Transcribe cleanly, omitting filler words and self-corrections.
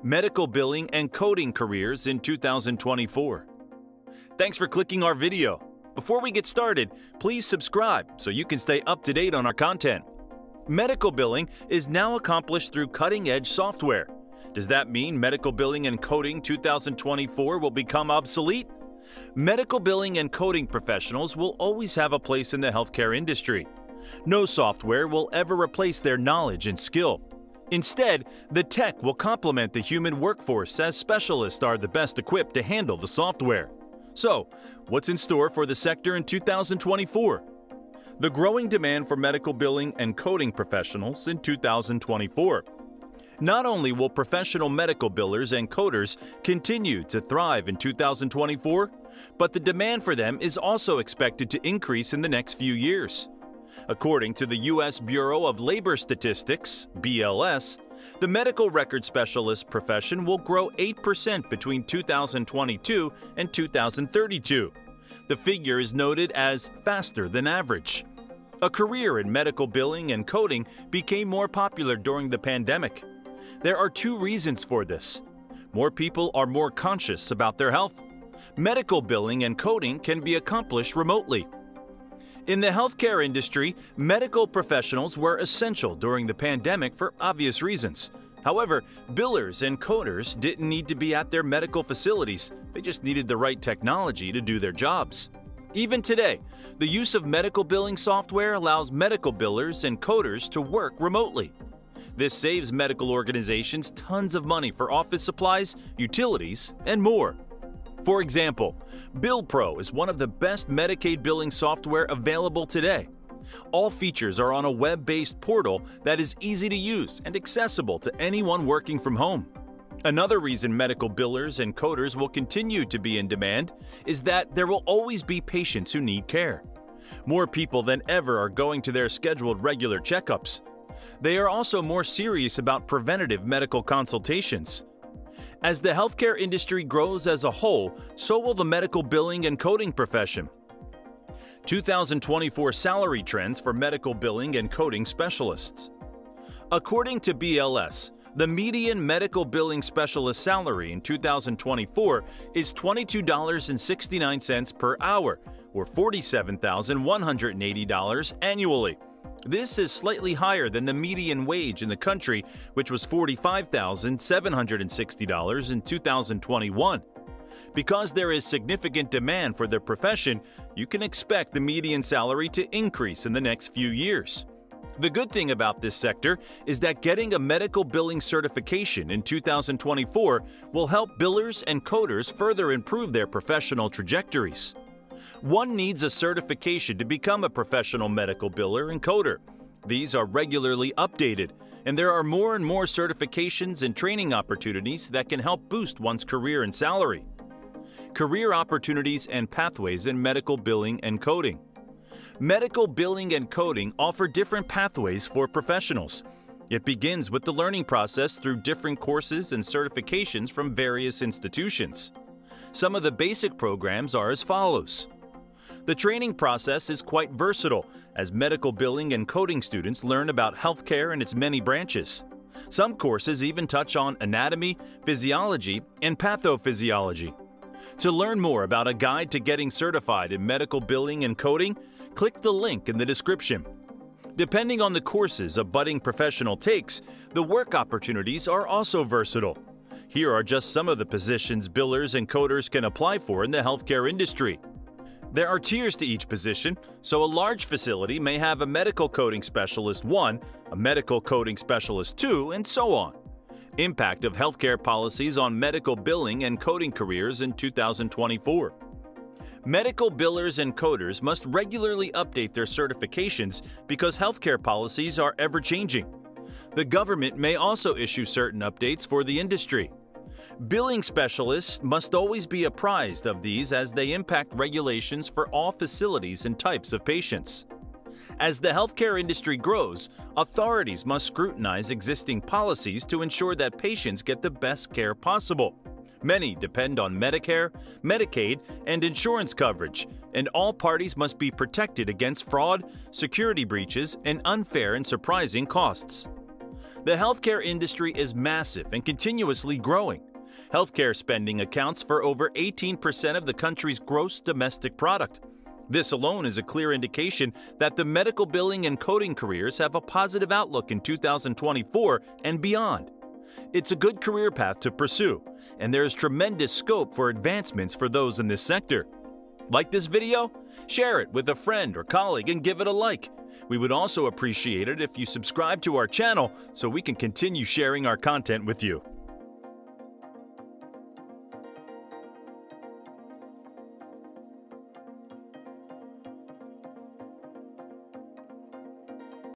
Medical Billing and Coding Careers in 2024. Thanks for clicking our video. Before we get started, please subscribe so you can stay up to date on our content. Medical billing is now accomplished through cutting-edge software. Does that mean Medical Billing and Coding 2024 will become obsolete? Medical billing and coding professionals will always have a place in the healthcare industry. No software will ever replace their knowledge and skill. Instead, the tech will complement the human workforce, as specialists are the best equipped to handle the software. So, what's in store for the sector in 2024? The growing demand for medical billing and coding professionals in 2024. Not only will professional medical billers and coders continue to thrive in 2024, but the demand for them is also expected to increase in the next few years. According to the U.S. Bureau of Labor Statistics, BLS, the medical record specialist profession will grow 8% between 2022 and 2032. The figure is noted as faster than average. A career in medical billing and coding became more popular during the pandemic. There are two reasons for this. More people are more conscious about their health. Medical billing and coding can be accomplished remotely. In the healthcare industry, medical professionals were essential during the pandemic for obvious reasons. However, billers and coders didn't need to be at their medical facilities, they just needed the right technology to do their jobs. Even today, the use of medical billing software allows medical billers and coders to work remotely. This saves medical organizations tons of money for office supplies, utilities, and more. For example, BillPro is one of the best Medicaid billing software available today. All features are on a web-based portal that is easy to use and accessible to anyone working from home. Another reason medical billers and coders will continue to be in demand is that there will always be patients who need care. More people than ever are going to their scheduled regular checkups. They are also more serious about preventative medical consultations. As the healthcare industry grows as a whole, so will the medical billing and coding profession. 2024 salary trends for medical billing and coding specialists. According to BLS, the median medical billing specialist salary in 2024 is $22.69 per hour, or $47,180 annually. This is slightly higher than the median wage in the country, which was $45,760 in 2021. Because there is significant demand for the profession, you can expect the median salary to increase in the next few years. The good thing about this sector is that getting a medical billing certification in 2024 will help billers and coders further improve their professional trajectories. One needs a certification to become a professional medical biller and coder. These are regularly updated, and there are more and more certifications and training opportunities that can help boost one's career and salary. Career opportunities and pathways in medical billing and coding. Medical billing and coding offer different pathways for professionals. It begins with the learning process through different courses and certifications from various institutions. Some of the basic programs are as follows. The training process is quite versatile, as medical billing and coding students learn about healthcare and its many branches. Some courses even touch on anatomy, physiology, and pathophysiology. To learn more about a guide to getting certified in medical billing and coding, click the link in the description. Depending on the courses a budding professional takes, the work opportunities are also versatile. Here are just some of the positions billers and coders can apply for in the healthcare industry. There are tiers to each position, so a large facility may have a medical coding specialist 1, a medical coding specialist 2, and so on. Impact of healthcare policies on medical billing and coding careers in 2024. Medical billers and coders must regularly update their certifications because healthcare policies are ever-changing. The government may also issue certain updates for the industry. Billing specialists must always be apprised of these as they impact regulations for all facilities and types of patients. As the healthcare industry grows, authorities must scrutinize existing policies to ensure that patients get the best care possible. Many depend on Medicare, Medicaid, and insurance coverage, and all parties must be protected against fraud, security breaches, and unfair and surprising costs. The healthcare industry is massive and continuously growing. Healthcare spending accounts for over 18% of the country's gross domestic product. This alone is a clear indication that the medical billing and coding careers have a positive outlook in 2024 and beyond. It's a good career path to pursue, and there is tremendous scope for advancements for those in this sector. Like this video? Share it with a friend or colleague and give it a like. We would also appreciate it if you subscribe to our channel so we can continue sharing our content with you.